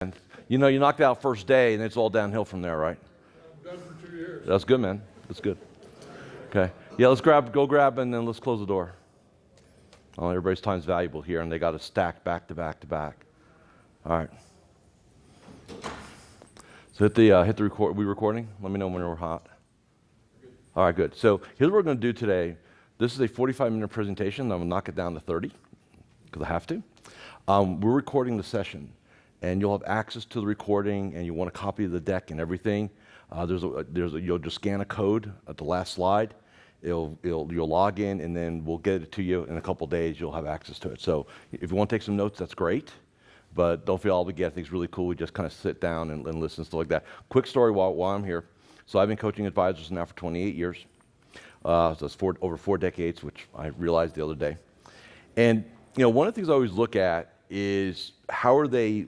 And you know, you knocked out first day, and it's all downhill from there, right? I've done for 2 years. That's good, man. That's good. Okay. Yeah, go grab, and then let's close the door. Oh, everybody's time's valuable here, and they got to stack back to back to back. All right. So hit the record. We recording? Let me know when we're hot. All right, good. So here's what we're going to do today. This is a 45-minute presentation. I'm going to knock it down to 30 because I have to. We're recording the session, and you'll have access to the recording, and you want a copy of the deck and everything. You'll just scan a code at the last slide. You'll log in, and then we'll get it to you in a couple days. You'll have access to it. So if you want to take some notes, that's great. But don't feel obligated. I think it's really cool. We just kind of sit down and listen, stuff like that. Quick story while I'm here. So I've been coaching advisors now for 28 years. So it's over 4 decades, which I realized the other day. And you know, one of the things I always look at is how are they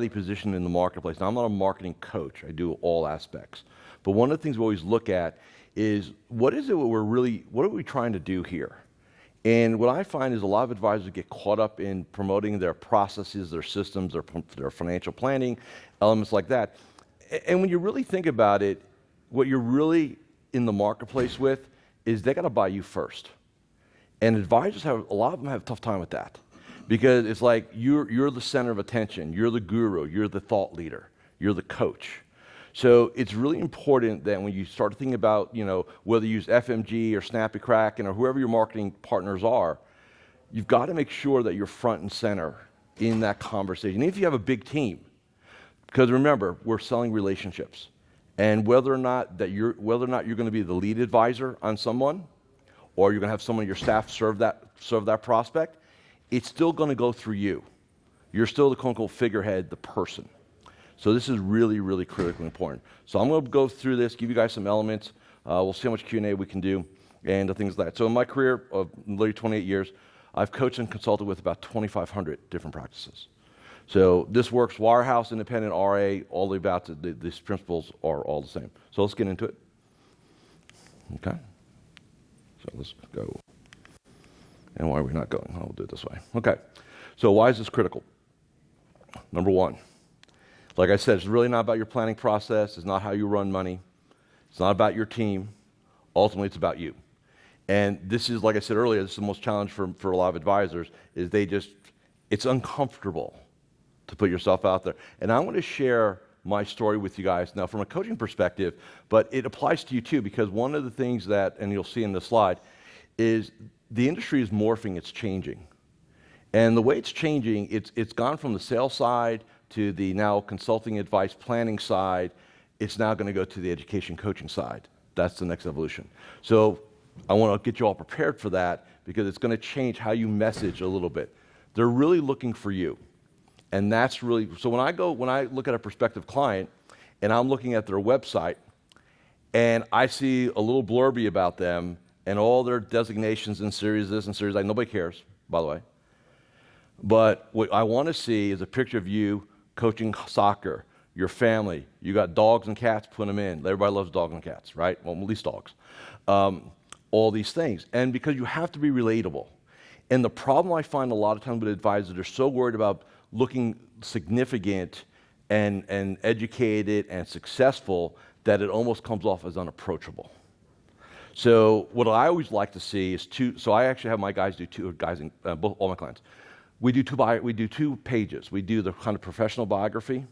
positioned in the marketplace. Now, I'm not a marketing coach. I do all aspects. But one of the things we always look at is what are we trying to do here? And what I find is a lot of advisors get caught up in promoting their processes, their systems, their financial planning, elements like that. And when you really think about it, what you're really in the marketplace with is they got to buy you first. And advisors a lot of them have a tough time with that because it's like you're the center of attention, you're the guru, you're the thought leader, you're the coach. So it's really important that when you start thinking about, you know, whether you use FMG or Snappy Kraken or whoever your marketing partners are, you've got to make sure that you're front and center in that conversation. Even if you have a big team, because remember, we're selling relationships. And whether or not you're going to be the lead advisor on someone, or you're going to have someone on your staff serve that prospect, it's still going to go through you. You're still the quote-unquote figurehead, the person. So this is really, really critically important. So I'm going to go through this, give you guys some elements. We'll see how much Q&A we can do, and the things like that. So in my career of literally 28 years, I've coached and consulted with about 2,500 different practices. So this works wirehouse, independent, RA, all the way about to these principles are all the same. So let's get into it. Okay. So let's go. And why are we not going? I'll do it this way. Okay. So why is this critical? Number one, like I said, it's really not about your planning process. It's not how you run money. It's not about your team. Ultimately, it's about you. And this is, like I said earlier, this is the most challenge for a lot of advisors, is it's uncomfortable to put yourself out there. And I want to share my story with you guys now from a coaching perspective, but it applies to you too, because one of the things that, and you'll see in the slide, is the industry is morphing, it's changing. And the way it's changing, it's gone from the sales side to the now consulting advice planning side. It's now going to go to the education coaching side. That's the next evolution. So I want to get you all prepared for that because it's going to change how you message a little bit. They're really looking for you. And that's really, so when I look at a prospective client and I'm looking at their website and I see a little blurby about them and all their designations and series this and series that, nobody cares, by the way. But what I want to see is a picture of you coaching soccer, your family. You got dogs and cats, put them in. Everybody loves dogs and cats, right? Well, at least dogs. All these things. And because you have to be relatable. And the problem I find a lot of times with advisors, they're so worried about looking significant and educated and successful that it almost comes off as unapproachable. So what I always like to see is so I actually have my guys do all my clients. We do 2 pages. We do the kind of professional biography,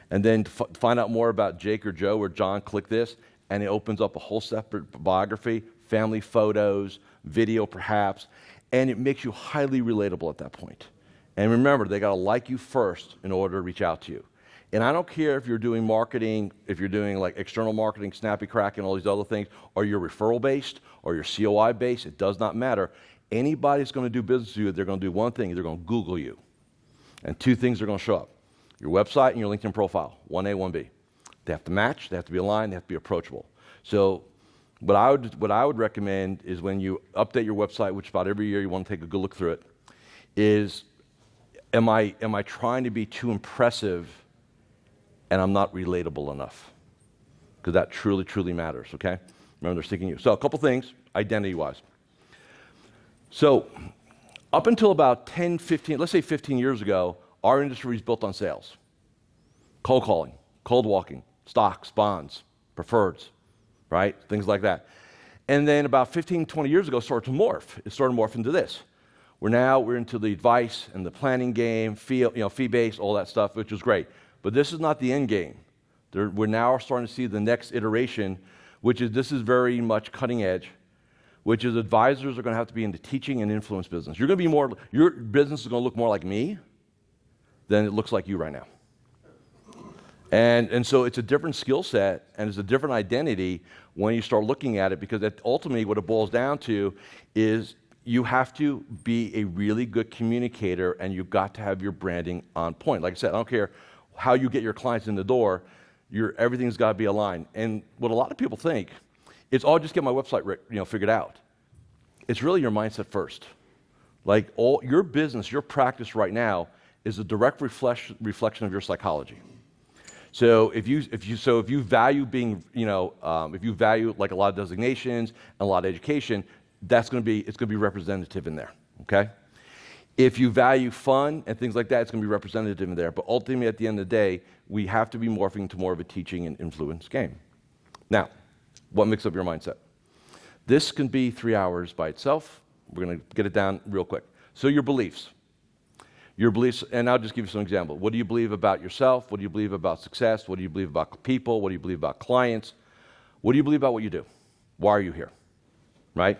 and then to find out more about Jake or Joe or John, click this, and it opens up a whole separate biography, family photos, video perhaps, and it makes you highly relatable at that point. And remember, they got to like you first in order to reach out to you. And I don't care if you're doing marketing, if you're doing like external marketing, Snappy Kraken, all these other things, or you're referral-based, or you're COI-based, it does not matter. Anybody that's going to do business with you, they're going to do one thing, they're going to Google you. And 2 things are going to show up. Your website and your LinkedIn profile, 1A, 1B. They have to match, they have to be aligned, they have to be approachable. So what I would recommend is when you update your website, which about every year you want to take a good look through it, is am I trying to be too impressive and I'm not relatable enough? Because that truly, truly matters, okay? Remember, they're seeking you. So a couple things, identity-wise. So up until about 10, 15, let's say 15 years ago, our industry was built on sales. cold calling, cold walking, stocks, bonds, preferreds, right? Things like that. And then about 15, 20 years ago, it started to morph. It started to morph into this. We're into the advice and the planning game, fee-based, all that stuff, which is great. But this is not the end game. We're now starting to see the next iteration, this is very much cutting edge, which is advisors are going to have to be in the teaching and influence business. Your business is going to look more like me than it looks like you right now. And so it's a different skill set and it's a different identity when you start looking at it, because ultimately what it boils down to is you have to be a really good communicator and you've got to have your branding on point. Like I said, I don't care how you get your clients in the door, everything's got to be aligned. And what a lot of people think is, just get my website figured out. It's really your mindset first. Like all your business, your practice right now is a direct reflection of your psychology. So if you value being, if you value like a lot of designations and a lot of education, it's going to be representative in there, okay? If you value fun and things like that, it's going to be representative in there. But ultimately, at the end of the day, we have to be morphing to more of a teaching and influence game. Now, what makes up your mindset? This can be 3 hours by itself. We're going to get it down real quick. So your beliefs, and I'll just give you some examples. What do you believe about yourself? What do you believe about success? What do you believe about people? What do you believe about clients? What do you believe about what you do? Why are you here, right?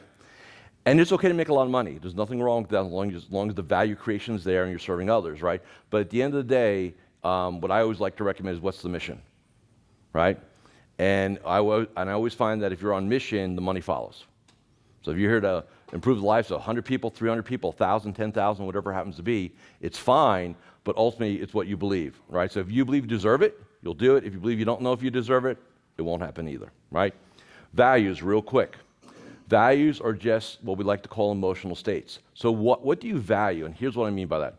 And it's okay to make a lot of money. There's nothing wrong with that as long as the value creation is there and you're serving others, right? But at the end of the day, what I always like to recommend is what's the mission, right? And I always find that if you're on mission, the money follows. So if you're here to improve the lives of 100 people, 300 people, 1,000, 10,000, whatever it happens to be, it's fine, but ultimately it's what you believe, right? So if you believe you deserve it, you'll do it. If you believe you don't know if you deserve it, it won't happen either, right? Values, real quick. Values are just what we like to call emotional states. So what do you value? And here's what I mean by that.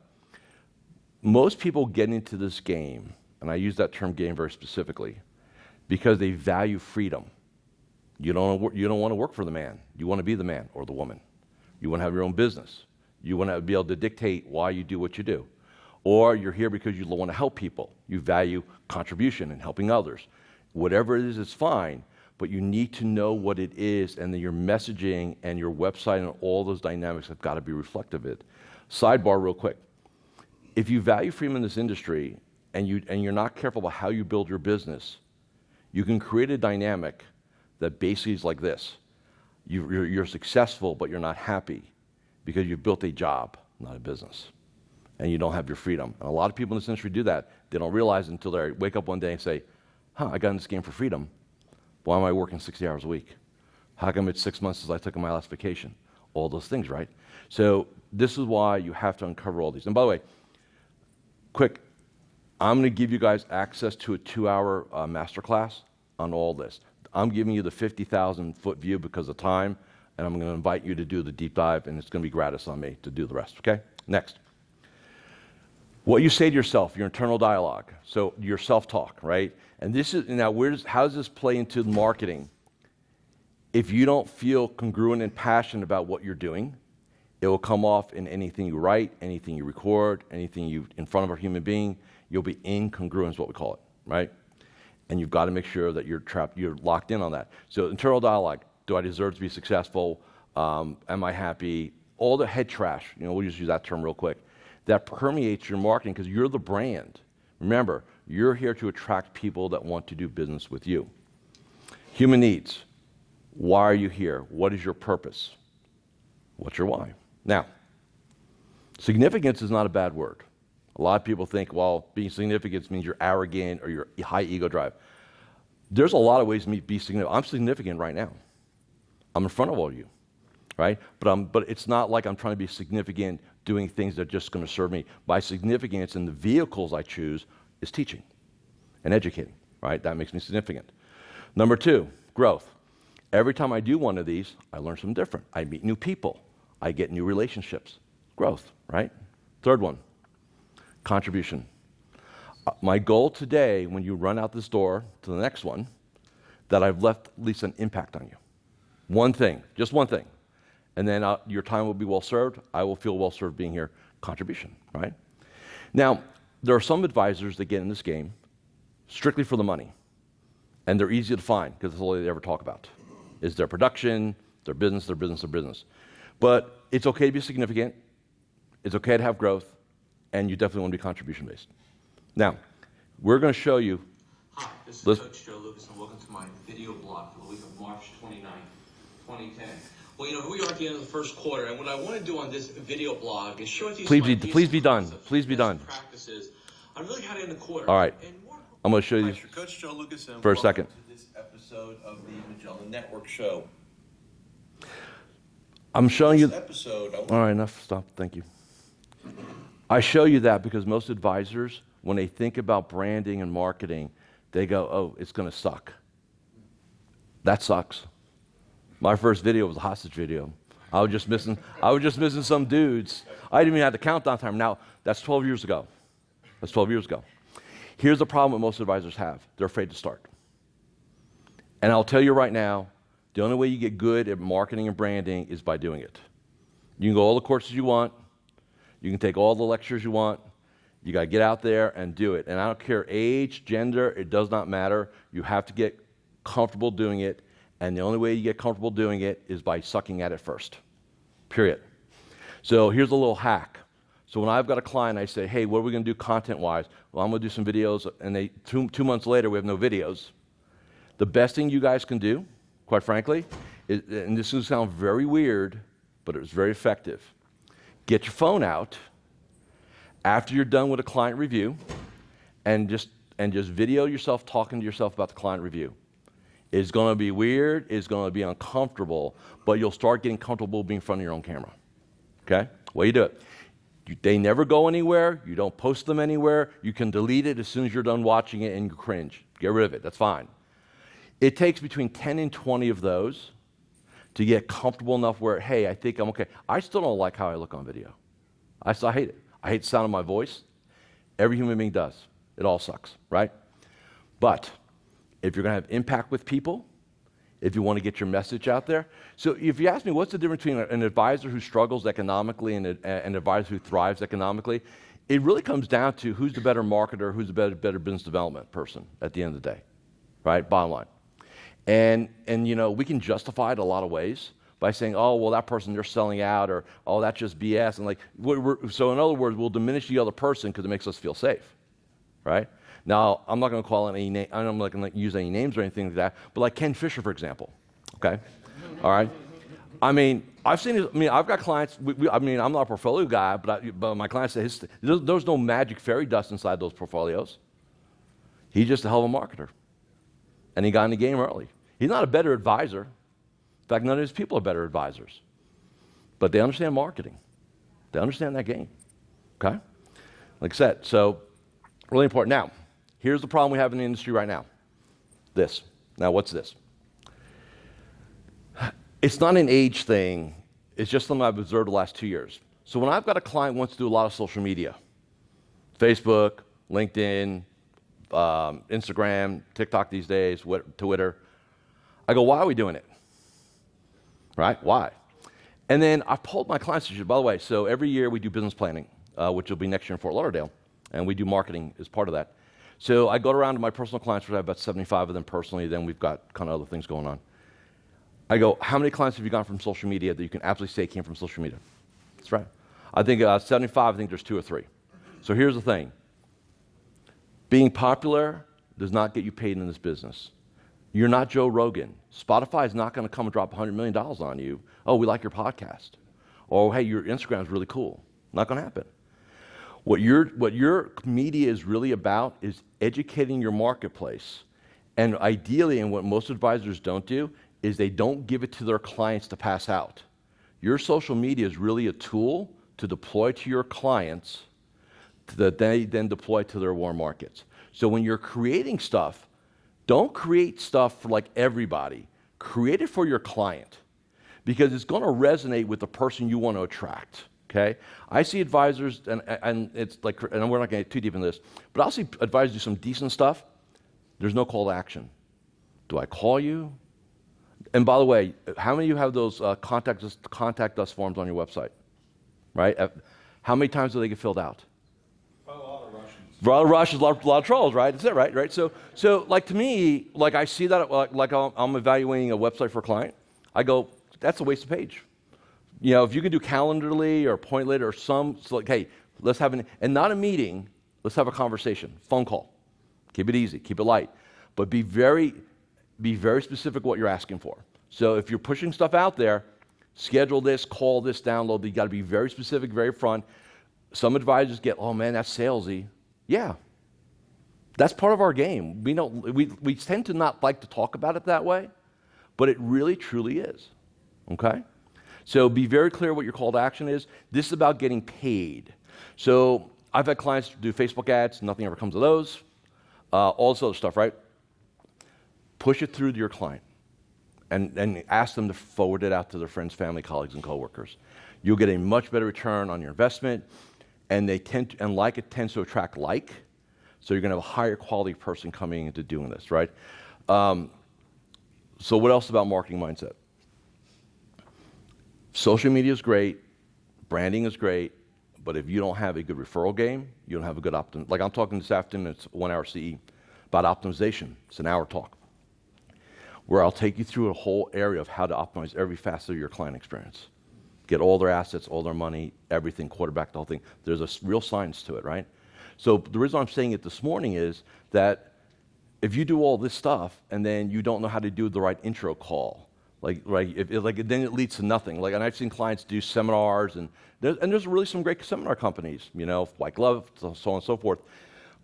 Most people get into this game, and I use that term game very specifically, because they value freedom. You don't want to work for the man. You want to be the man or the woman. You want to have your own business. You want to be able to dictate why you do what you do. Or you're here because you want to help people. You value contribution and helping others. Whatever it is, it's fine, but you need to know what it is, and then your messaging and your website and all those dynamics have got to be reflective of it. Sidebar real quick. If you value freedom in this industry and you're not careful about how you build your business, you can create a dynamic that basically is like this. You're successful, but you're not happy because you've built a job, not a business, and you don't have your freedom. And a lot of people in this industry do that. They don't realize it until they wake up one day and say, I got in this game for freedom. Why am I working 60 hours a week? How come it's 6 months since I took my last vacation? All those things, right? So this is why you have to uncover all these. And by the way, quick, I'm going to give you guys access to a 2-hour masterclass on all this. I'm giving you the 50,000-foot view because of time, and I'm going to invite you to do the deep dive, and it's going to be gratis on me to do the rest, okay? Next. What you say to yourself, your internal dialogue, so your self-talk, right? And this is, now how does this play into marketing? If you don't feel congruent and passionate about what you're doing, it will come off in anything you write, anything you record, anything you in front of a human being. You'll be incongruent is what we call it, right? And you've got to make sure that you're locked in on that. So internal dialogue, do I deserve to be successful? Am I happy? All the head trash, we'll just use that term real quick. That permeates your marketing because you're the brand. Remember, you're here to attract people that want to do business with you. Human needs. Why are you here? What is your purpose? What's your why? Now, significance is not a bad word. A lot of people think, well, being significant means you're arrogant or you're high ego drive. There's a lot of ways to be significant. I'm significant right now. I'm in front of all of you, right? But it's not like I'm trying to be significant doing things that are just going to serve me. My significance in the vehicles I choose is teaching and educating, right? That makes me significant. Number 2, growth. Every time I do one of these, I learn something different. I meet new people. I get new relationships. Growth, right? Third one. Contribution. My goal today, when you run out this door to the next one, that I've left at least an impact on you. One thing, just one thing. And then your time will be well served. I will feel well served being here. Contribution, right? Now, there are some advisors that get in this game strictly for the money. And they're easy to find because that's all they ever talk about is their production, their business, their business, their business. But it's okay to be significant. It's okay to have growth. And you definitely want to be contribution-based. Now, we're going to show you. Hi, this is Coach Joe Lucas, and welcome to my video blog for the week of March 29th, 2010. Well, here we are at the end of the first quarter, and what I want to do on this video blog is show you Please be done. Please be done. Practices on really how to end the quarter. All right. I'm going to show you Coach Joe Lucas, and for a second. To this episode of the Magellan Network Show. I'm showing you. Episode. All right, enough. Stop. Thank you. I show you that because most advisors, when they think about branding and marketing, they go, "Oh, it's going to suck." That sucks. My first video was a hostage video. I was just missing some dudes. I didn't even have the countdown time. Now, that's 12 years ago. That's 12 years ago. Here's the problem that most advisors have. They're afraid to start. And I'll tell you right now, the only way you get good at marketing and branding is by doing it. You can go all the courses you want. You can take all the lectures you want. You got to get out there and do it. And I don't care age, gender, it does not matter. You have to get comfortable doing it. And the only way you get comfortable doing it is by sucking at it first, period. So here's a little hack. So when I've got a client, I say, hey, what are we going to do content-wise? Well, I'm going to do some videos, and two months later, we have no videos. The best thing you guys can do, quite frankly, is, and this is going to sound very weird, but it was very effective. Get your phone out after you're done with a client review and just video yourself talking to yourself about the client review. It's going to be weird, it's going to be uncomfortable, but you'll start getting comfortable being in front of your own camera. Okay? Way you do it. They never go anywhere, you don't post them anywhere, you can delete it as soon as you're done watching it and you cringe. Get rid of it, that's fine. It takes between 10 and 20 of those to get comfortable enough where, hey, I think I'm okay. I still don't like how I look on video. I hate it. I hate the sound of my voice. Every human being does. It all sucks, right? But if you're going to have impact with people, if you want to get your message out there. So if you ask me what's the difference between an advisor who struggles economically and an advisor who thrives economically, it really comes down to who's the better marketer, who's the better business development person at the end of the day, right? Bottom line. And you know, we can justify it a lot of ways by saying, oh, well, that person, they're selling out, or, oh, that's just BS. And like, so in other words, we'll diminish the other person because it makes us feel safe, right? Now, I'm not going to call any name, I'm not going to use any names or anything like that, but like Ken Fisher, for example, okay? All right? I mean, I've seen his, I've got clients, I'm not a portfolio guy, but my clients say there's no magic fairy dust inside those portfolios. He's just a hell of a marketer. And he got in the game early. He's not a better advisor. In fact, none of his people are better advisors. But they understand marketing. They understand that game, okay? Like I said, so really important. Now, here's the problem we have in the industry right now. This. Now, what's this? It's not an age thing. It's just something I've observed the last 2 years. So when I've got a client who wants to do a lot of social media, Facebook, LinkedIn, Instagram, TikTok these days, Twitter, I go, why are we doing it? Right? Why? And then I polled my clients, by the way, so every year we do business planning, which will be next year in Fort Lauderdale, and we do marketing as part of that. So I go around to my personal clients, which I have about 75 of them personally, then we've got kind of other things going on. I go, how many clients have you gotten from social media that you can absolutely say came from social media? That's right. I think 75, I think there's 2 or 3. So here's the thing. Being popular does not get you paid in this business. You're not Joe Rogan. Spotify is not going to come and drop $100 million on you. Oh, we like your podcast. Or, hey, your Instagram is really cool. Not going to happen. What your media is really about is educating your marketplace. And ideally, and what most advisors don't do, is they don't give it to their clients to pass out. Your social media is really a tool to deploy to your clients that they then deploy to their warm markets. So when you're creating stuff, don't create stuff for like everybody. Create it for your client because it's going to resonate with the person you want to attract. Okay, I see advisors, and it's like, and we're not going to get too deep in this, but I'll see advisors do some decent stuff. There's no call to action. Do I call you? And by the way, how many of you have those contact us forms on your website? Right? How many times do they get filled out? Probably a lot of Russians. A lot of rushes, a lot of trolls, right? That's it, right? So like to me, like I see that, like I'm evaluating a website for a client. I go, that's a waste of page. You know, if you can do Calendarly or Pointlet or it's like, hey, let's have and not a meeting, let's have a conversation, phone call. Keep it easy, keep it light, but be very specific what you're asking for. So if you're pushing stuff out there, schedule this, call this, download. You got to be very specific, very upfront. Some advisors get, oh man, that's salesy. Yeah, that's part of our game. We tend to not like to talk about it that way, but it really truly is. Okay, so be very clear what your call to action is. This is about getting paid. So I've had clients do Facebook ads. Nothing ever comes of those. All this other stuff, right? Push it through to your client and ask them to forward it out to their friends, family, colleagues, and coworkers. You'll get a much better return on your investment, and it tends to attract like, so you're going to have a higher quality person coming into doing this, right? So what else about marketing mindset? Social media is great, branding is great, but if you don't have a good referral game, you don't have a good like I'm talking this afternoon, it's 1 hour CE, about optimization. It's an hour talk, where I'll take you through a whole area of how to optimize every facet of your client experience. Get all their assets, all their money, everything, quarterback the whole thing. There's a real science to it, right? So the reason I'm saying it this morning is that if you do all this stuff and then you don't know how to do the right intro call, then it leads to nothing. Like, and I've seen clients do seminars, and there's really some great seminar companies, you know, like Love, so on and so forth.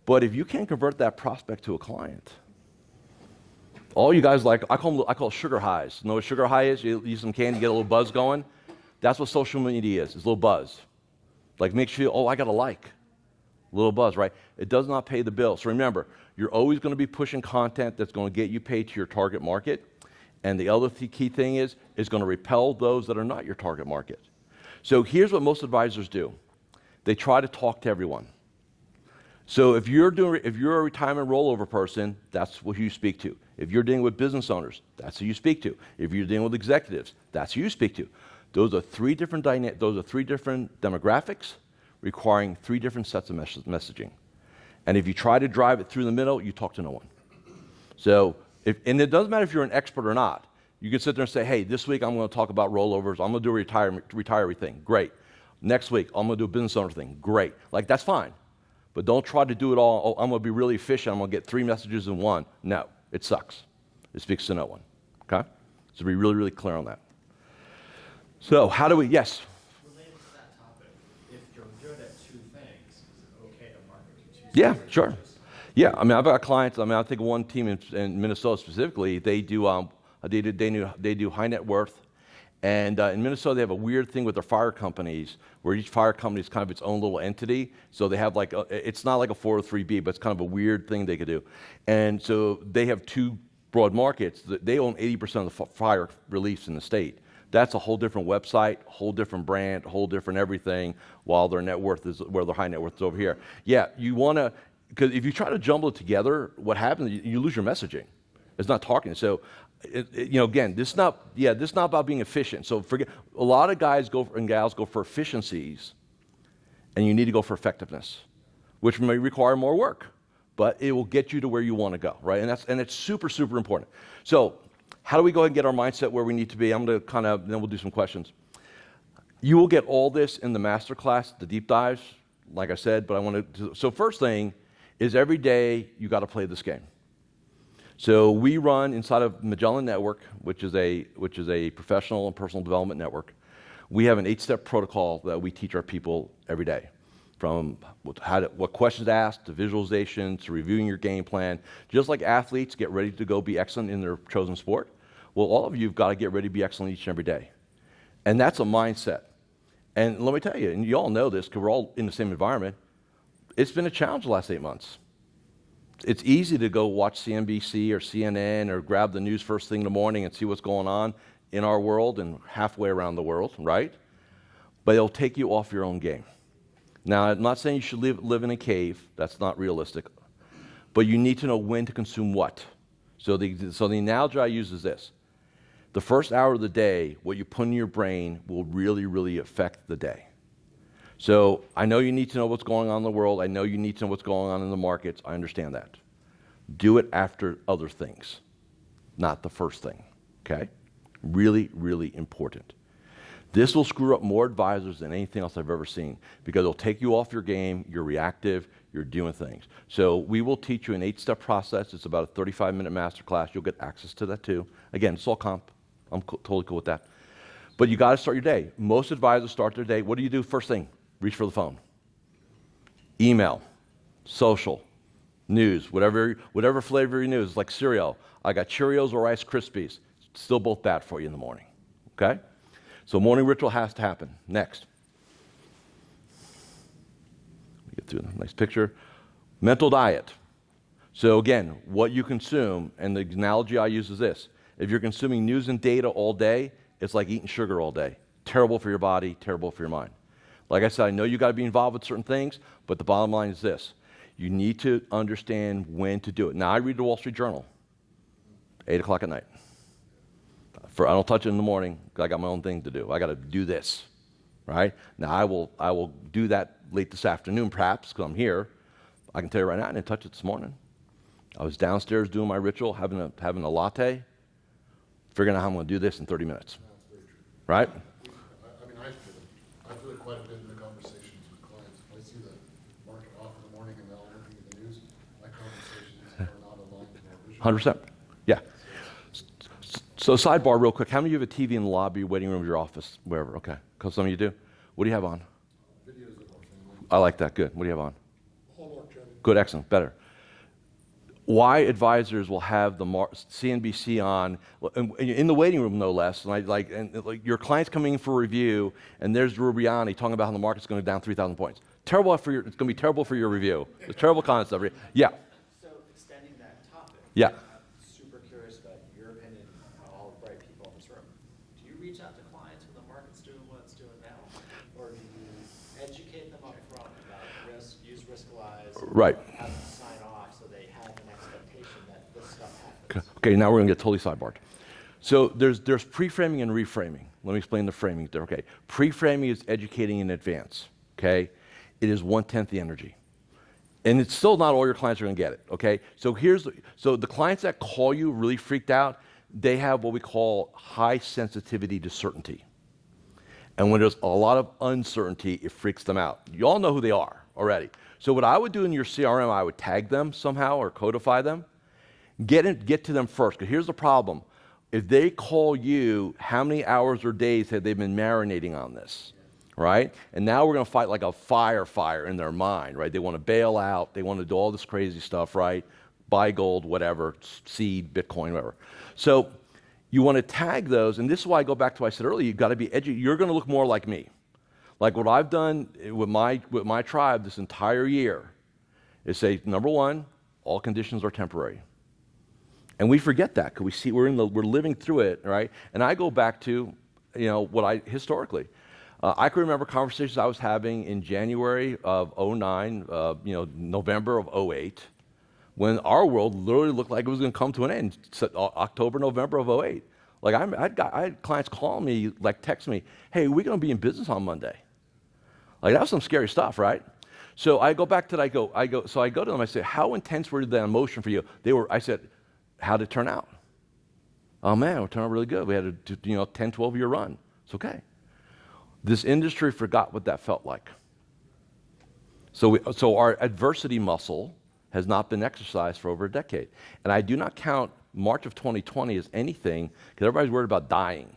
But if you can't convert that prospect to a client, all you guys I call it sugar highs. You know what sugar high is? You use some candy, get a little buzz going. That's what social media is. It's a little buzz. Like, make sure, I got a like. A little buzz, right? It does not pay the bill. So remember, you're always going to be pushing content that's going to get you paid to your target market. And the other key thing is going to repel those that are not your target market. So here's what most advisors do. They try to talk to everyone. So if you're a retirement rollover person, that's who you speak to. If you're dealing with business owners, that's who you speak to. If you're dealing with executives, that's who you speak to. Those are three different demographics requiring three different sets of messaging. And if you try to drive it through the middle, you talk to no one. So, and it doesn't matter if you're an expert or not. You can sit there and say, hey, this week I'm going to talk about rollovers. I'm going to do a retiree thing. Great. Next week, I'm going to do a business owner thing. Great. Like, that's fine. But don't try to do it all. I'm going to be really efficient. I'm going to get 3 messages in one. No, it sucks. It speaks to no one. Okay? So be really, really clear on that. So how do we, yes? Related to that topic, if you're good at 2 things, is it okay to market to 2 Yeah, sure. Yeah, I mean, I've got clients. I mean, I think one team in Minnesota specifically, they do high net worth, and in Minnesota they have a weird thing with their fire companies, where each fire company is kind of its own little entity. So they have it's not like a 403B, but it's kind of a weird thing they could do, and so they have 2 broad markets. They own 80% of the fire reliefs in the state. That's a whole different website, whole different brand, whole different everything, while their net worth is where their high net worth is over here. Yeah, you want to, because if you try to jumble it together, what happens, you lose your messaging. It's not talking. So, again, this is not about being efficient. So forget, a lot of guys and gals go for efficiencies, and you need to go for effectiveness, which may require more work, but it will get you to where you want to go, right? And it's super, super important. So, how do we go ahead and get our mindset where we need to be? I'm going to then we'll do some questions. You will get all this in the masterclass, the deep dives, like I said, but so first thing is every day you got to play this game. So we run inside of Magellan Network, which is a professional and personal development network. We have an 8-step protocol that we teach our people every day, from what questions to ask, to visualization, to reviewing your game plan. Just like athletes get ready to go be excellent in their chosen sport, well, all of you have got to get ready to be excellent each and every day. And that's a mindset. And let me tell you, and you all know this because we're all in the same environment, it's been a challenge the last 8 months. It's easy to go watch CNBC or CNN or grab the news first thing in the morning and see what's going on in our world and halfway around the world, right? But it'll take you off your own game. Now, I'm not saying you should live in a cave. That's not realistic. But you need to know when to consume what. So the analogy I use is this. The first hour of the day, what you put in your brain will really, really affect the day. So I know you need to know what's going on in the world. I know you need to know what's going on in the markets. I understand that. Do it after other things, not the first thing, okay? Really, really important. This will screw up more advisors than anything else I've ever seen because it'll take you off your game, you're reactive, you're doing things. So we will teach you an 8-step process. It's about a 35-minute masterclass. You'll get access to that too. Again, it's all comp. I'm totally cool with that. But you got to start your day. Most advisors start their day. What do you do first thing? Reach for the phone. Email, social, news, whatever flavor your news, like cereal. I got Cheerios or Rice Krispies. Still both bad for you in the morning, okay? So morning ritual has to happen. Next. Let me get through a nice picture. Mental diet. So again, what you consume, and the analogy I use is this. If you're consuming news and data all day, it's like eating sugar all day. Terrible for your body, terrible for your mind. Like I said, I know you got to be involved with certain things, but the bottom line is this. You need to understand when to do it. Now, I read the Wall Street Journal, 8 o'clock at night. I don't touch it in the morning because I got my own thing to do. I got to do this, right? Now, I will do that late this afternoon, perhaps, because I'm here. I can tell you right now, I didn't touch it this morning. I was downstairs doing my ritual, having a latte, figuring out how I'm going to do this in 30 minutes, right? I mean, I feel it quite a bit in the conversations with clients. If I see the market off in the morning and they're all looking at the news, my conversations are not aligned with our vision. 100%. Yeah. So sidebar real quick. How many of you have a TV in the lobby, waiting room of your office, wherever? Okay. Because some of you do. What do you have on? Videos of our family. I like that. Good. What do you have on? Hallmark channel. Good. Excellent. Better. Why advisors will have the CNBC on in the waiting room, no less. And your client's coming in for review, and there's Rubiani talking about how the market's going to go down 3,000 points. It's going to be terrible for your review. It's terrible concept. Yeah. So extending that topic. Yeah. I'm super curious about your opinion, all the bright people in this room. Do you reach out to clients when the market's doing what it's doing now? Or do you educate them up front about risk, use Riskalyze, Right. have them sign off so they have an expectation that this stuff happens? Okay, now we're going to get totally sidebarred. So there's pre-framing and reframing. Let me explain the framing. Okay, pre-framing is educating in advance. Okay, it is 1/10 the energy, and it's still not all your clients are going to get it. Okay, so the clients that call you really freaked out. They have what we call high sensitivity to certainty, and when there's a lot of uncertainty, it freaks them out. You all know who they are already. So what I would do in your CRM, I would tag them somehow or codify them. Get to them first, because here's the problem. If they call you, how many hours or days have they been marinating on this, right? And now we're going to fight like a fire in their mind, right? They want to bail out. They want to do all this crazy stuff, right? Buy gold, whatever, seed, Bitcoin, whatever. So you want to tag those, and this is why I go back to what I said earlier. You've got to be educated. You're going to look more like me. Like what I've done with my tribe this entire year is say, number one, all conditions are temporary. And we forget that because we're living through it, right? And I go back to, historically, I can remember conversations I was having in January of 2009, November of 2008, when our world literally looked like it was going to come to an end. October, November of 2008. Like I had clients call me, like text me, "Hey, we're going to be in business on Monday." Like that was some scary stuff, right? So I go back to I go to them. I say, "How intense were the emotion for you?" I said, "How'd it turn out?" "Oh man, it turned out really good. We had a 10, 12-year run. It's okay." This industry forgot what that felt like. So our adversity muscle has not been exercised for over a decade. And I do not count March of 2020 as anything, because everybody's worried about dying.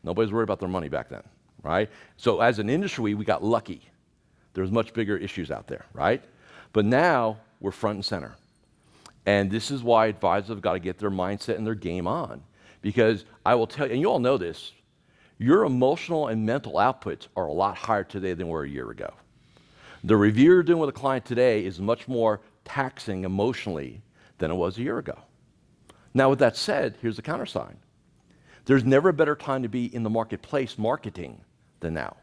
Nobody's worried about their money back then, right? So as an industry, we got lucky. There's much bigger issues out there, right? But now we're front and center. And this is why advisors have got to get their mindset and their game on. Because I will tell you, and you all know this, your emotional and mental outputs are a lot higher today than were a year ago. The review you're doing with a client today is much more taxing emotionally than it was a year ago. Now, with that said, here's the countersign. There's never a better time to be in the marketplace marketing than now.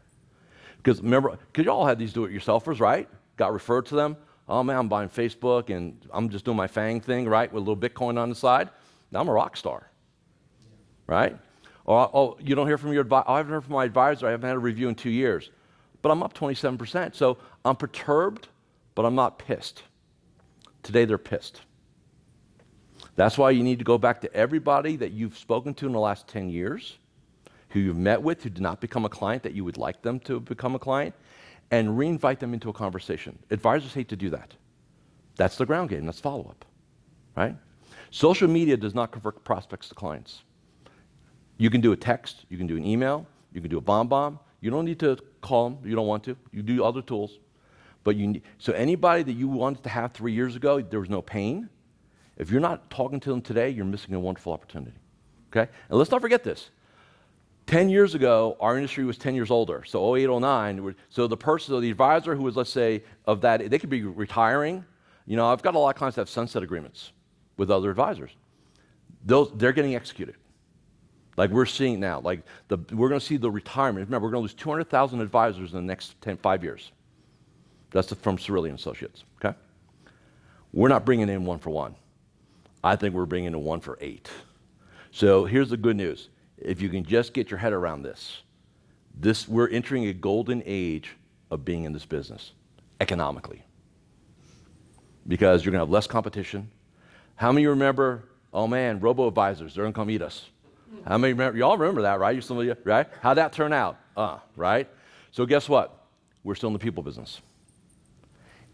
Because remember, you all had these do-it-yourselfers, right? Got referred to them. "Oh man, I'm buying Facebook and I'm just doing my FANG thing, right? With a little Bitcoin on the side. Now I'm a rock star, right? Or, you don't hear from your advisor. I haven't heard from my advisor. I haven't had a review in 2 years. but I'm up 27%. So I'm perturbed, but I'm not pissed. Today they're pissed. That's why you need to go back to everybody that you've spoken to in the last 10 years, who you've met with, who did not become a client that you would like them to become a client, and re-invite them into a conversation. Advisors hate to do that. That's the ground game. That's follow-up, right? Social media does not convert prospects to clients. You can do a text, you can do an email, you can do a bomb. You don't need to call them. You don't want to. You do other tools. But so anybody that you wanted to have 3 years ago, there was no pain. If you're not talking to them today, you're missing a wonderful opportunity, okay? And let's not forget this. 10 years ago, our industry was 10 years older. So 08, 09, so the advisor who was, let's say, of that, they could be retiring. I've got a lot of clients that have sunset agreements with other advisors. They're getting executed. Like we're seeing now, we're going to see the retirement. Remember, we're going to lose 200,000 advisors in the next 5 years. That's from Cerulean Associates, okay? We're not bringing in 1 for 1. I think we're bringing in 1 for 8. So here's the good news. If you can just get your head around this, we're entering a golden age of being in this business, economically. Because you're going to have less competition. How many remember, oh man, robo-advisors, they're going to come eat us? How many remember? You all remember that, right? Some of you, right? How'd that turn out? Right? So guess what? We're still in the people business.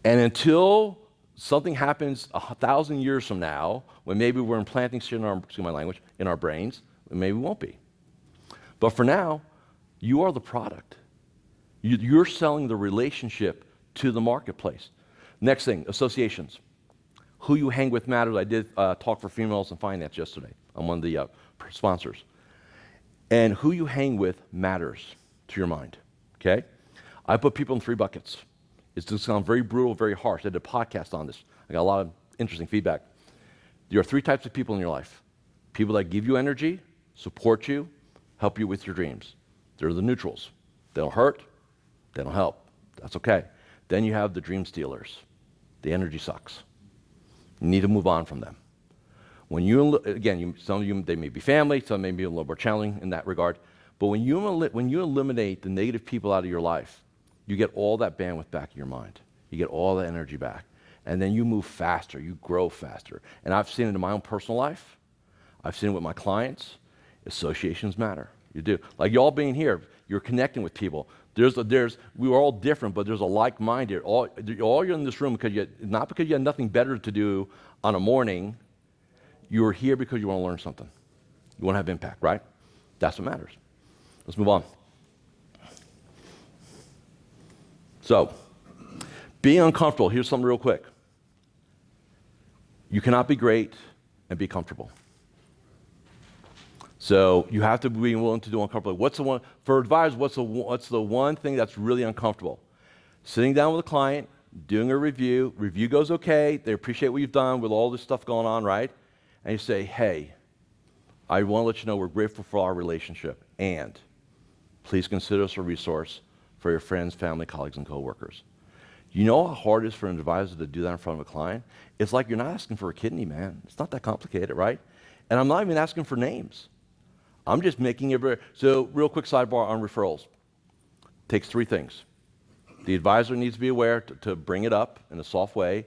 And until something happens 1,000 years from now, when maybe we're implanting shit in our brains, maybe we won't be. But for now, you are the product. You're selling the relationship to the marketplace. Next thing, associations. Who you hang with matters. I did talk for females in finance yesterday. I'm one of the sponsors. And who you hang with matters to your mind, okay? I put people in 3 buckets. It's going to sound very brutal, very harsh. I did a podcast on this. I got a lot of interesting feedback. There are 3 types of people in your life. People that give you energy, support you, help you with your dreams. They're the neutrals. They don't hurt. They don't help. That's okay. Then you have the dream stealers. The energy sucks. You need to move on from them. Some of you, they may be family, some may be a little more challenging in that regard. But when you eliminate the negative people out of your life, you get all that bandwidth back in your mind. You get all that energy back. And then you move faster. You grow faster. And I've seen it in my own personal life. I've seen it with my clients. Associations matter. You do. Like you all being here, you're connecting with people. We were all different, but there's a like-minded. All you're in this room not because you had nothing better to do on a morning. You're here because you want to learn something. You want to have impact, right? That's what matters. Let's move on. So, being uncomfortable, here's something real quick. You cannot be great and be comfortable. So you have to be willing to do uncomfortable. For advisors, what's the one thing that's really uncomfortable? Sitting down with a client, doing a review. Review goes okay. They appreciate what you've done with all this stuff going on, right? And you say, hey, I want to let you know we're grateful for our relationship, and please consider us a resource for your friends, family, colleagues, and coworkers. You know how hard it is for an advisor to do that in front of a client? It's like you're not asking for a kidney, man. It's not that complicated, right? And I'm not even asking for names. I'm just making it very... So real quick sidebar on referrals. Takes 3 things. The advisor needs to be aware to bring it up in a soft way.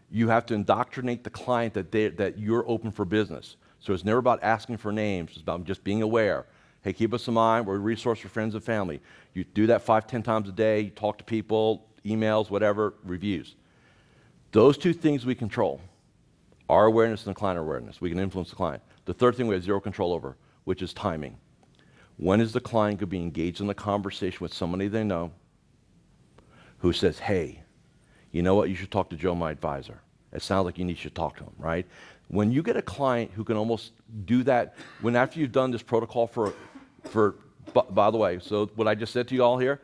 You have to indoctrinate the client that you're open for business. So it's never about asking for names. It's about just being aware. Hey, keep us in mind. We're a resource for friends and family. You do that 5-10 times a day. You talk to people, emails, whatever, reviews. Those 2 things we control. Our awareness and the client awareness. We can influence the client. The 3rd thing we have 0 control over, which is timing. When is the client going to be engaged in the conversation with somebody they know who says, hey, you know what, you should talk to Joe, my advisor. It sounds like you should talk to him, right? When you get a client who can almost do that, after you've done this protocol by the way, so what I just said to you all here,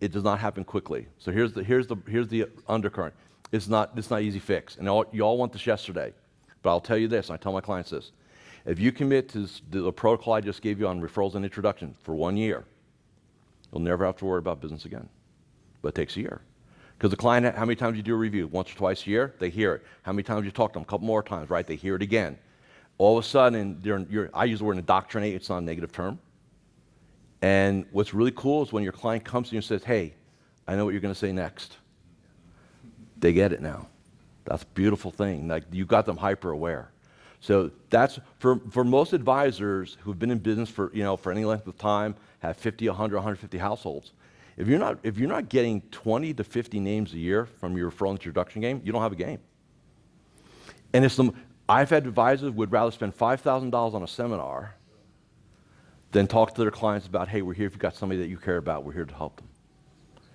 it does not happen quickly. So here's the undercurrent. It's not easy fix. And you all want this yesterday. But I'll tell you this, and I tell my clients this. If you commit to the protocol I just gave you on referrals and introduction for 1 year, you'll never have to worry about business again. But it takes a year. Because the client, how many times you do a review? Once or twice a year, they hear it. How many times you talk to them? A couple more times, right? They hear it again. All of a sudden, I use the word indoctrinate. It's not a negative term. And what's really cool is when your client comes to you and says, hey, I know what you're going to say next. They get it now. That's a beautiful thing. Like, you got them hyper aware. So that's for most advisors who've been in business for any length of time, have 50, 100, 150 households. If you're not getting 20 to 50 names a year from your referral introduction game, you don't have a game. And I've had advisors who would rather spend $5,000 on a seminar than talk to their clients about, hey, we're here if you've got somebody that you care about, we're here to help them.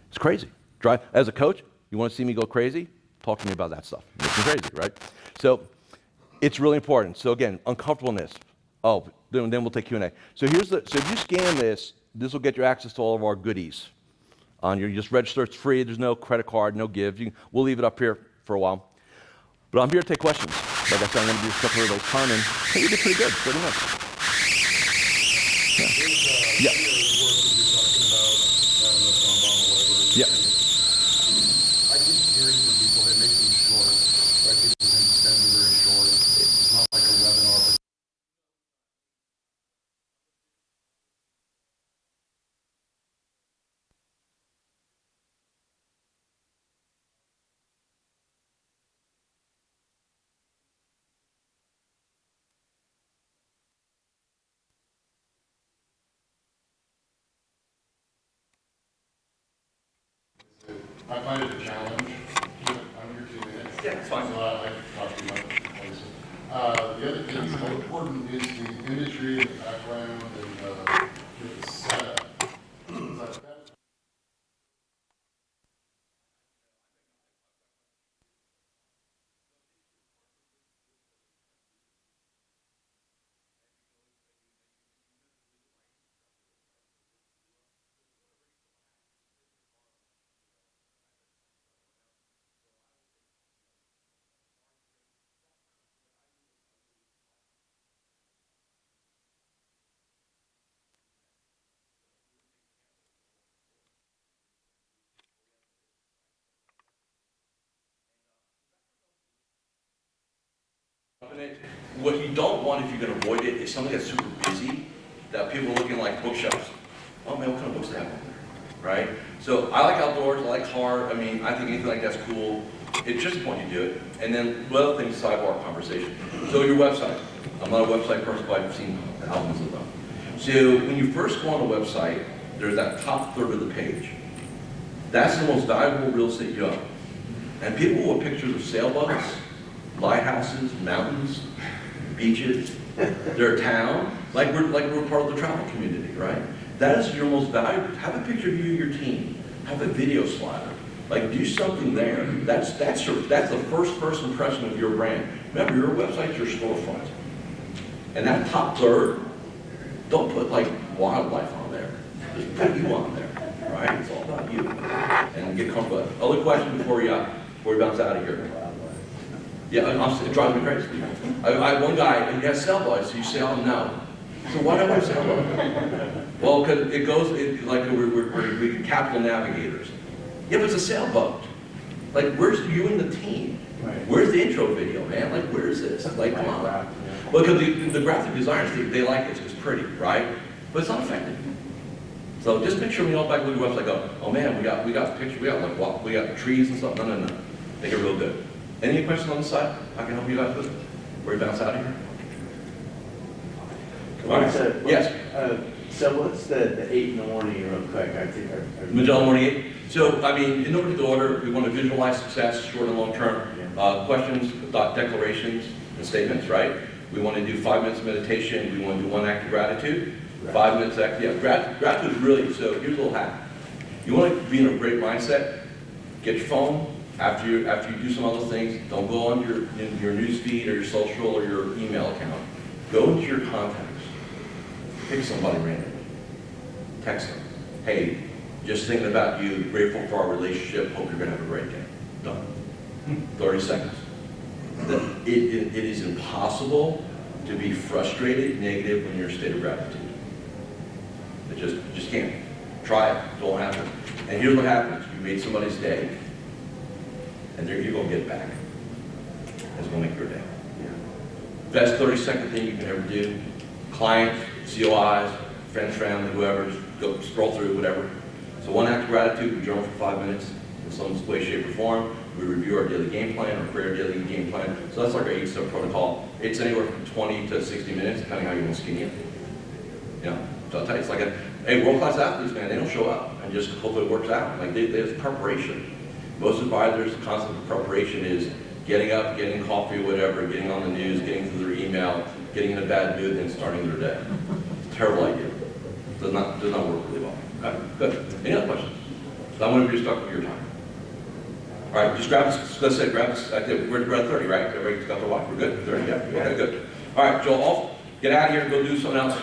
It's crazy. As a coach, you want to see me go crazy? Talk to me about that stuff. It makes me crazy, right? So it's really important. So again, uncomfortableness. Oh, then we'll take Q&A. So so if you scan this will get you access to all of our goodies. You just register, it's free, there's no credit card, no give. We'll leave it up here for a while. But I'm here to take questions. Like I said, I'm going to do a couple of those time, and I think you did pretty good, 30 minutes. Yeah. Yeah. I keep hearing from people, hey, make them short, right? People think send them very short. It's not like a webinar. I find it a challenge. I'm here 2 minutes. Yeah, it's fine. So I can talk to you about this. The other thing, how important is the imagery, the background, and the setup? What you don't want, if you can avoid it, is something that's super busy, that people are looking like bookshelves. Oh man, what kind of books do they have on there? Right? So I like outdoors, I like art, I think anything like that's cool. It's just the point you do it. And then what other things, sidebar conversation. So your website. I'm not a website person, but I've seen thousands of them. So when you first go on a website, there's that top third of the page. That's the most valuable real estate you own. And people with pictures of sailboats, lighthouses, mountains, beaches, their town, like we're part of the travel community, right? That is your most valuable. Have a picture of you and your team. Have a video slider. Like, do something there. That's the first impression of your brand. Remember, your website's your storefront. And that top third, don't put like wildlife on there. Just put you on there, right? It's all about you. And get comfortable. Other question before we bounce out of here. Yeah, it drives me crazy. I have one guy, and he has sailboats, so you say, oh no. So why do I have a sailboat? Well, because it goes, like we're capital navigators. Yeah, but it's a sailboat. Like, where's you and the team? Right. Where's the intro video, man? Like, where's this? Like, come on. Well, because the graphic designers, they like it, it's pretty, right? But it's not effective. So just picture me all back with your website, go, oh man, we got pictures, we got trees and stuff. No. Make it real good. Any questions on the side? I can help you guys with it. Where you bounce out of here? Yes. So what's the 8 in the morning real quick? I think Magellan Morning 8. So, in order to order, we want to visualize success, short and long term. Questions, declarations, and statements, right? We want to do 5 minutes of meditation. We want to do 1 act of gratitude. 5 minutes act, gratitude is really, so here's a little hack. You want to be in a great mindset, get your phone. After you do some other things, don't go on your news feed or your social or your email account. Go into your contacts. Pick somebody randomly. Text them. Hey, just thinking about you, grateful for our relationship, hope you're going to have a great day. Done. 30 seconds. It is impossible to be frustrated, negative when you're in a state of gratitude. It just can't. Try it. It won't happen. And here's what happens. You made somebody's day. And you're going to get it back. It's going to make your day. Best 30-second thing you can ever do. Clients, COIs, friends, family, whoever, just go scroll through, whatever. So one act of gratitude, we journal for 5 minutes in some way, shape, or form. We review our daily game plan or create our daily game plan. So that's like our 8-step protocol. It's anywhere from 20 to 60 minutes, depending how you want to skin it. You know, so I'll tell you, it's like world-class athletes, man, they don't show up and just hopefully it works out. Like there's preparation. Most advisors, the concept of preparation is getting up, getting coffee, whatever, getting on the news, getting through their email, getting in a bad mood, and starting their day. Terrible idea. Does not work really well. Okay, good. Any other questions? So I'm going to be stuck with your time. All right, just grab this. Let's say grab this. We're at 30, right? Everybody's got their watch. We're good. 30, yeah. Okay, good. All right, Joel, get out of here and go do something else.